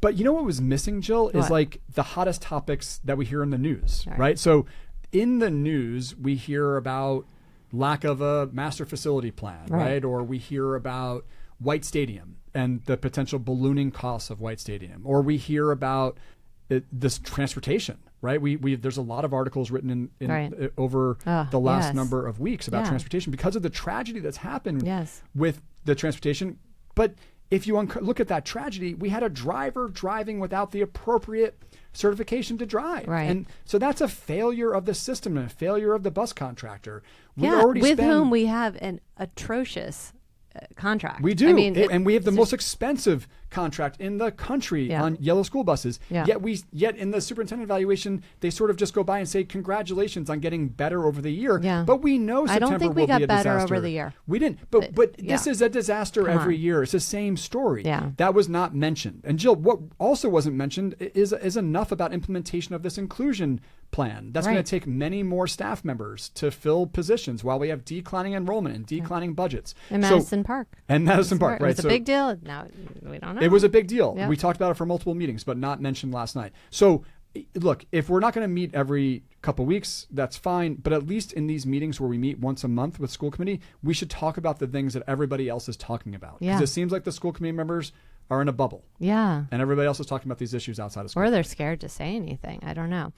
But you know what was missing, Jill, is What? like the hottest topics that we hear in the news, Right. right? So in the news, we hear about lack of a master facility plan, right? Or we hear about White Stadium and the potential ballooning costs of White Stadium. Or we hear about this transportation, right? There's a lot of articles written in Right. over the last yes. number of weeks about Yeah. transportation because of the tragedy that's happened Yes. with the transportation. But if you look at that tragedy, we had a driver driving without the appropriate certification to drive. Right. And so that's a failure of the system and a failure of the bus contractor. We Yeah, already with spend, whom we have an atrocious contract. we do. I mean, And we have the it's most expensive contract in the country Yeah. on yellow school buses. Yeah. Yet in the superintendent evaluation, they sort of just go by and say, congratulations on getting better over the year. Yeah. But we know I September don't think we will got be a better disaster. over the year. We didn't. But yeah. this is a disaster Come every on. year. It's the same story. Yeah. That was not mentioned. And Jill, what also wasn't mentioned is enough about implementation of this inclusion plan. That's going Right. to take many more staff members to fill positions while we have declining enrollment and declining budgets. in So- Madison Park. and Madison Park, right? It was a big deal. Now we don't know. It was a big deal. Yeah. We talked about it for multiple meetings, but not mentioned last night. So, look, if we're not going to meet every couple weeks, that's fine. But at least in these meetings where we meet once a month with school committee, we should talk about the things that everybody else is talking about. Yeah. Because it seems like the school committee members are in a bubble, Yeah. and everybody else is talking about these issues outside of school. Or they're scared to say anything. I don't know.